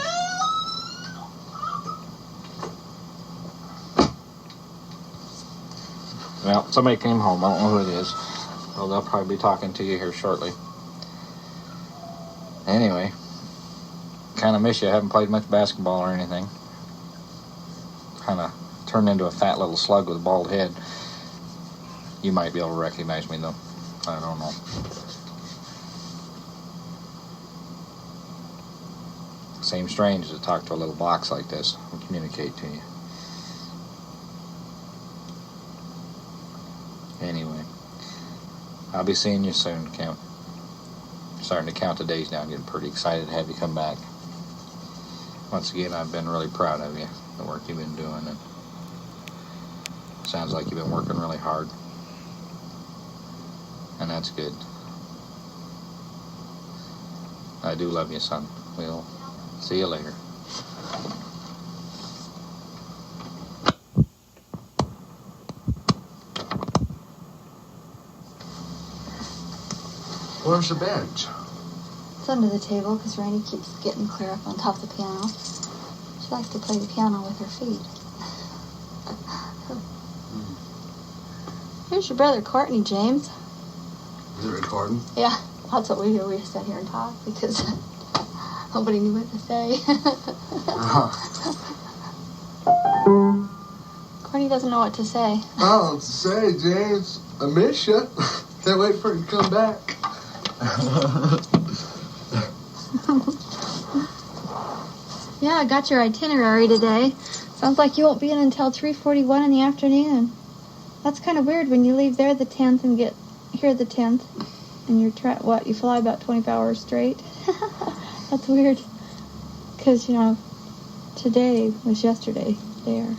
Well, somebody came home. I don't know who it is. Well, they'll probably be talking to you here shortly. Anyway, kind of miss you. I haven't played much basketball or anything. Kind of turned into a fat little slug with a bald head. You might be able to recognize me, though. I don't know. Seems strange to talk to a little box like this and communicate to you. Anyway, I'll be seeing you soon, Count. Starting to count the days now. I'm getting pretty excited to have you come back. Once again, I've been really proud of you, the work you've been doing, and sounds like you've been working really hard. And that's good. I do love you, son. We'll see you later. Where's the bench? It's under the table because Rainey keeps getting clear up on top of the piano. She likes to play the piano with her feet. Here's your brother Courtney, James. Is it recording? Yeah, that's what we do. We sit here and talk because nobody knew what to say. Courtney doesn't know what to say. Oh, say, James, I miss you. Can't wait for you to come back. Yeah, I got your itinerary today. Sounds like you won't be in until 3:41 in the afternoon. That's kind of weird when you leave there the 10th and get here the 10th. And you're, you fly about 24 hours straight? That's weird. Because, today was yesterday there.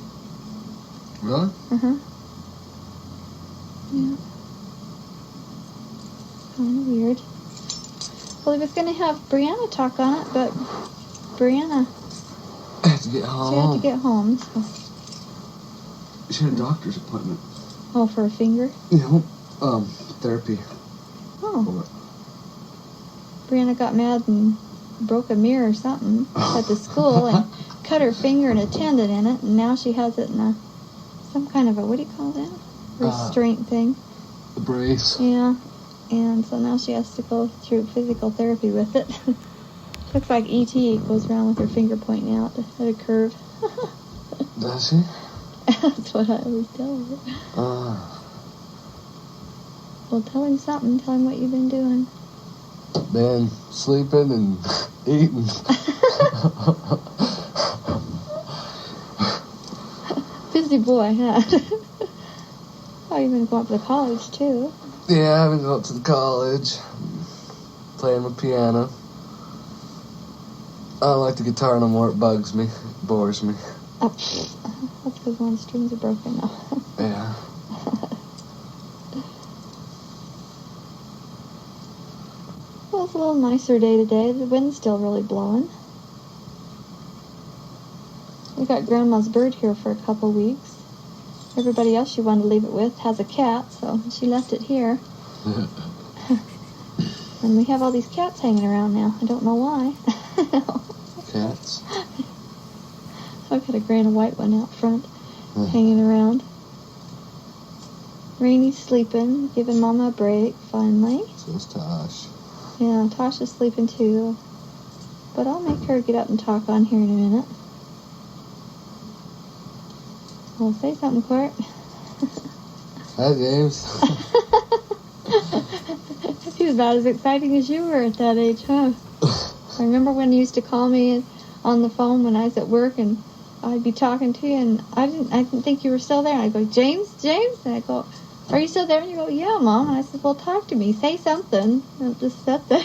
Really? Uh-huh. Yeah. Kind of weird. Well, he was going to have Brianna talk on it, but Brianna... I have to get home. She had to get home, so... She had a doctor's appointment. Oh, for a finger? Yeah, therapy. Oh. Brianna got mad and broke a mirror or something at the school and cut her finger and a tendon in it, and now she has it in some kind of a, what do you call that? Restraint thing. A brace. Yeah. And so now she has to go through physical therapy with it. Looks like E.T. goes around with her finger pointing out at a curve. Does she? That's what I always tell her. Well, tell him something. Tell him what you've been doing. Been sleeping and eating. Busy boy, huh? Oh, you've been going up to college, too. Yeah, I've been going to the college. Playing the piano. I don't like the guitar no more. It bugs me. It bores me. Oh, that's because one of the strings are broken now. Yeah. Well, it's a little nicer day today. The wind's still really blowing. We got Grandma's bird here for a couple weeks. Everybody else she wanted to leave it with has a cat, so she left it here. And we have all these cats hanging around now. I don't know why. Cats? I've got a gray and a white one out front, hanging around. Rainy's sleeping, giving Mama a break, finally. So it's Tosh. Yeah, Tasha's sleeping too. But I'll make her get up and talk on here in a minute. Well, say something, Court. Hi, James. He was about as exciting as you were at that age, huh? I remember when you used to call me on the phone when I was at work, and I'd be talking to you, and I didn't think you were still there. And I'd go, James? And I go, are you still there? And you go, yeah, Mom. And I said, well, talk to me. Say something. And I just sat there.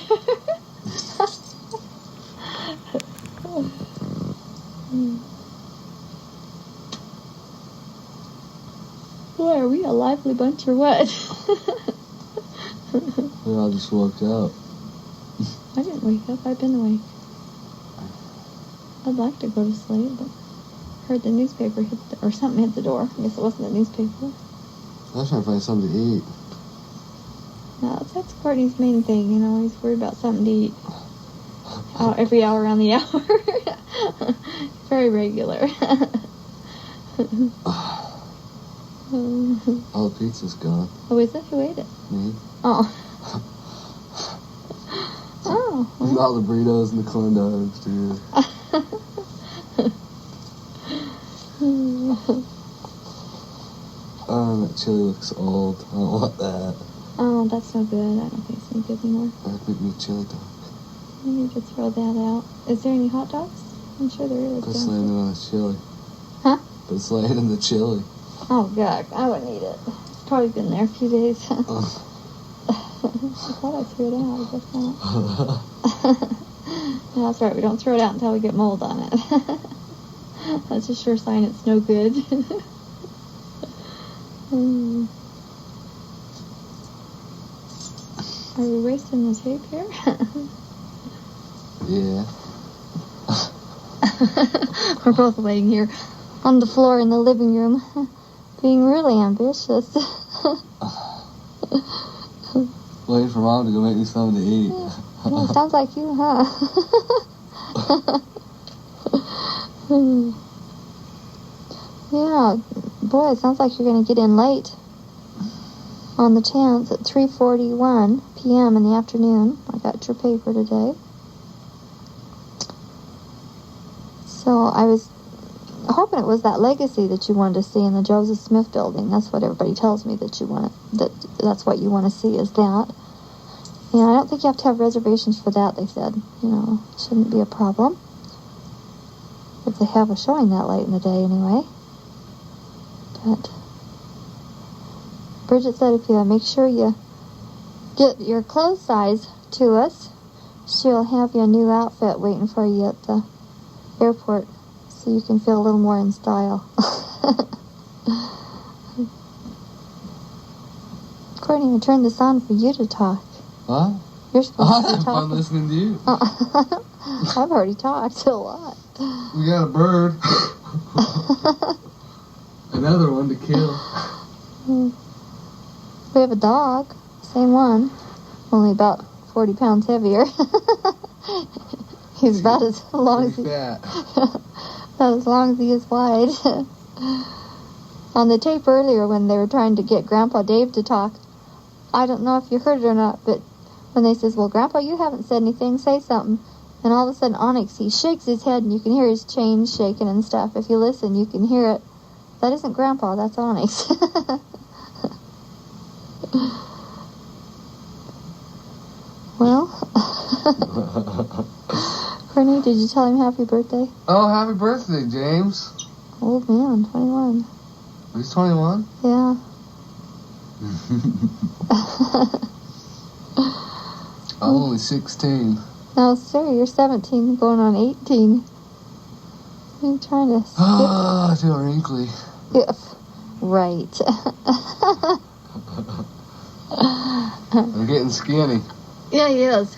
Boy, are we a lively bunch or what? We all just woke up. I didn't wake up. I've been awake. I'd like to go to sleep, but heard the newspaper hit or something hit the door. I guess it wasn't the newspaper. I was trying to find something to eat. No, that's Courtney's main thing. You know, he's worried about something to eat. Every hour around the hour. Very regular. All the pizza's gone. Oh, is it? Who ate it? Me. Oh. Oh. And all the burritos and the corn dogs, dude. Oh, that chili looks old. I don't want that. Oh, that's no good. I don't think it's any good anymore. I'd make me a chili dog. We need to throw that out. Is there any hot dogs? I'm sure there is. Put Slayton on the chili. Huh? Put Slayton in the chili. Oh, God. I wouldn't eat it. It's probably been there a few days. I thought I threw it out. I guess not. No, that's right. We don't throw it out until we get mold on it. That's a sure sign it's no good. Are we wasting the tape here? Yeah. We're both laying here on the floor in the living room, being really ambitious. Waiting for Mom to go make me something to eat. Well, sounds like you, huh? Yeah, boy, it sounds like you're going to get in late on the chance at 3:41 p.m. in the afternoon. I got your paper today. So I was hoping it was that legacy that you wanted to see in the Joseph Smith building. That's what everybody tells me that you want. That's what you want to see is that. And I don't think you have to have reservations for that. They said, shouldn't be a problem if they have a showing that late in the day anyway. But Bridget said if you make sure you get your clothes size to us, she'll have you a new outfit waiting for you at the airport so you can feel a little more in style. Courtney, I turned this on for you to talk. What? You're supposed to be I'm talking. listening to you. I've already talked a lot. We got a bird. Another one to kill. We have a dog. Same one. Only about 40 pounds heavier. He's about as long as he is wide. On the tape earlier when they were trying to get Grandpa Dave to talk, I don't know if you heard it or not, but when they says, well, Grandpa, you haven't said anything, say something. And all of a sudden, Onyx, he shakes his head and you can hear his chains shaking and stuff. If you listen, you can hear it. That isn't Grandpa, that's Onyx. Well, Courtney, did you tell him happy birthday? Oh, happy birthday, James. Old man, 21. He's 21? Yeah. I'm only 16. No, sir, you're 17 going on 18. I'm trying to skip. I feel wrinkly. Right. I'm getting skinny. Yeah, he is.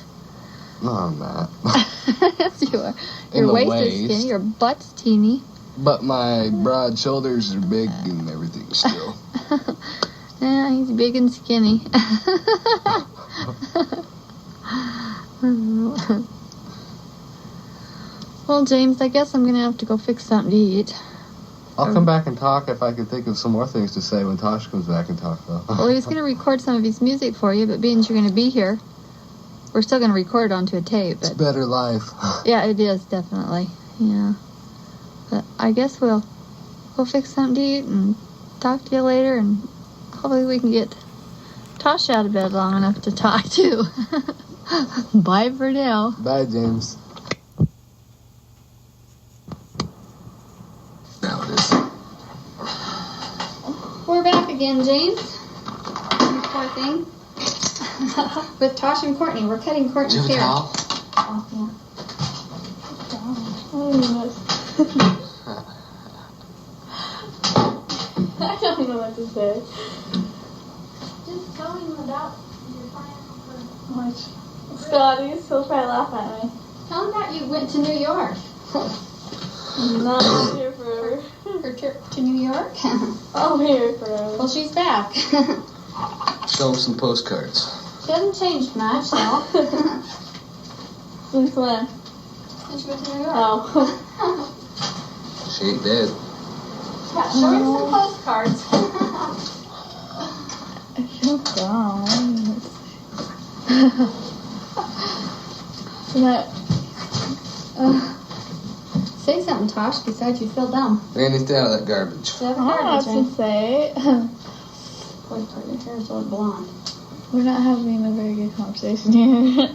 No, I'm not. Yes, you are. In Your the waist is waist. skinny. Your butt's teeny. But my broad shoulders are big and everything still. Yeah, he's big and skinny. Well, James, I guess I'm going to have to go fix something to eat. I'll come back and talk if I can think of some more things to say when Tosh comes back and talk, though. Well, he was going to record some of his music for you, but being you're going to be here, we're still going to record it onto a tape. It's But better life. yeah, it is, definitely. Yeah. But I guess we'll fix something to eat and talk to you later, and hopefully we can get Tosh out of bed long enough to talk too. Bye for now. Bye, James. Now it is. We're back again, James. You poor thing. With Tosh and Courtney. We're cutting Courtney's hair. Towel? Oh, yeah. I don't know what to say. Just tell him about your plan for Scotty's, he'll probably laugh at me. Tell him that you went to New York. Not here forever. Her trip to New York. I'll be here forever. Well, she's back. Show him some postcards. She hasn't changed much, though. Since when? Since she went to New York. Oh. She ain't dead. Yeah, show her some postcards. I feel dumb. Say something, Tosh, besides you feel dumb. Randy, stay out of that garbage. Do you have a I don't know garbage what ring? to say. Boy, your hair's really blonde. We're not having a very good conversation here.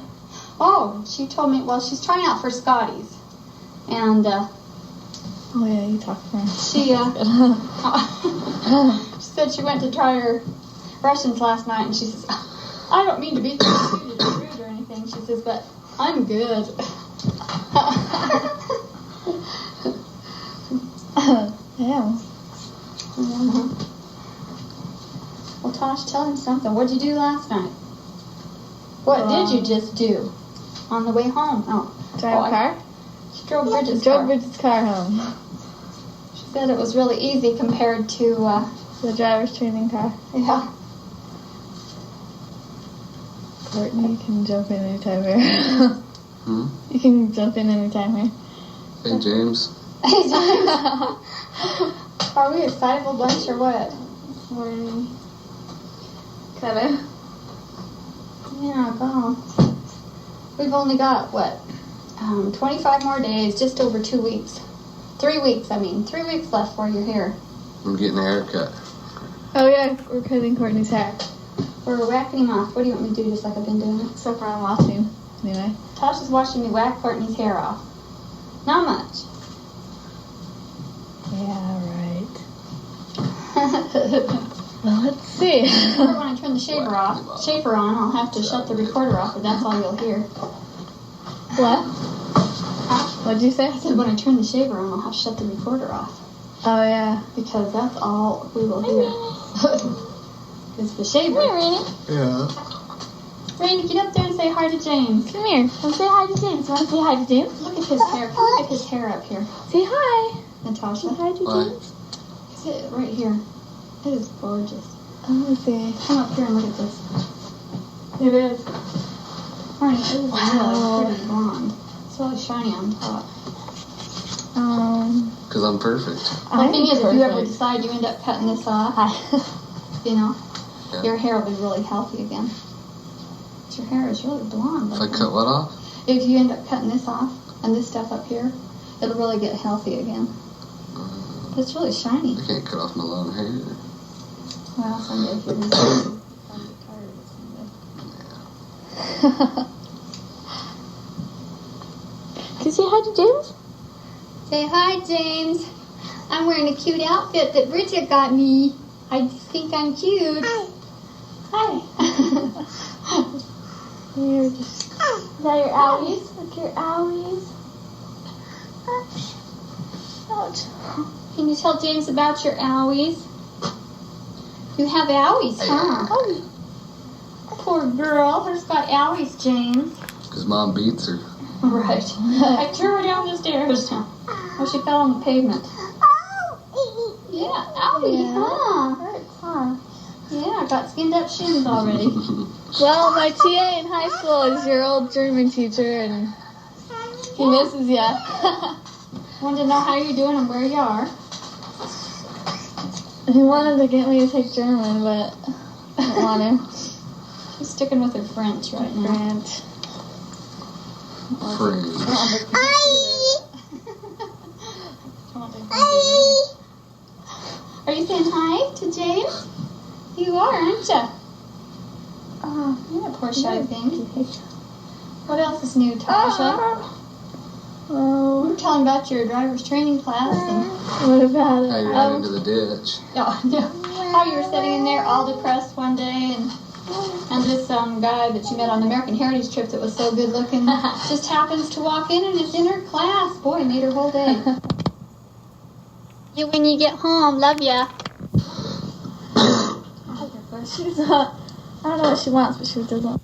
Oh, she told me, well, she's trying out for Scotty's. And, Oh yeah, you talked for she said she went to try her Russians last night, and she says, I don't mean to be rude or anything, she says, but I'm good. Yeah. Well, Tosh, tell him something. What'd you do last night? What did you just do? On the way home? Oh. Drive a car? She drove Bridget's Drove car. Bridget's car home. She said it was really easy compared to, The driver's training car. yeah. Courtney, you can jump in anytime here. You can jump in anytime here. Hey, James. Are we a excitable bunch or what? Kinda. Yeah, go. We've only got, 25 more days, just over 2 weeks. 3 weeks, 3 weeks left for your hair. I'm getting a haircut. Oh yeah, we're cutting Courtney's hair. We're whacking him off. What do you want me to do, just like I've been doing? So far I'm watching. Anyway. Tosh is watching me whack Courtney's hair off. Not much. Yeah, right. Well, let's see. Or when I turn the shaver on, I'll have to shut the recorder off, but that's all you'll hear. What? What'd you say? I said when I turn the shaver on, I'll have to shut the recorder off. Oh yeah. Because that's all we will hear. It's the shaver. Come here, Rainy. Yeah. Rainy, get up there and say hi to James. Come here. Come say hi to James. You want to say hi to James? Look at his hair. Look at his hair up here. Say hi. Natasha. Say hi to Why? James. Is it right here? It is gorgeous. Let me see. Come up here and look at this. It is. Marnie, it is Wow. really pretty blonde. It's really shiny on top. Because I'm perfect. The thing is, if you ever decide you end up cutting this off, you know, Yeah. your hair will be really healthy again. Your hair is really blonde. If I cut what off? If you end up cutting this off and this stuff up here, it'll really get healthy again. It's really shiny. I can't cut off my long hair. Well, someday if you're tired of it someday. Can you say hi to James? Say hi, James. I'm wearing a cute outfit that Bridget got me. I just think I'm cute. Hi. You're just. Is that your owies? Look your owies. Ouch. Can you tell James about your owies? You have owies, huh? Oh. Poor girl. Her's got owies, James. Because Mom beats her. Right. I threw her down the stairs. Oh, she fell on the pavement. Yeah, owie, huh? Hurts, huh? Yeah, got skinned up shins already. Well, my TA in high school is your old German teacher, and he misses ya. Wanted to know how you're doing and where you are. He wanted to get me to take German, but I didn't want to. She's sticking with her French right now. French. Are you saying hi to James? You are, aren't you? Oh, you're a poor shy thing. What else is new, Tasha? Oh. You were telling about your driver's training class. And, what about it? How you ran into the ditch. oh, yeah. How you were sitting in there all depressed one day, and this guy that you met on the American Heritage trip that was so good looking just happens to walk in and is in her class. Boy, made her whole day. You when you get home, love ya. She's I don't know what she wants, but she doesn't.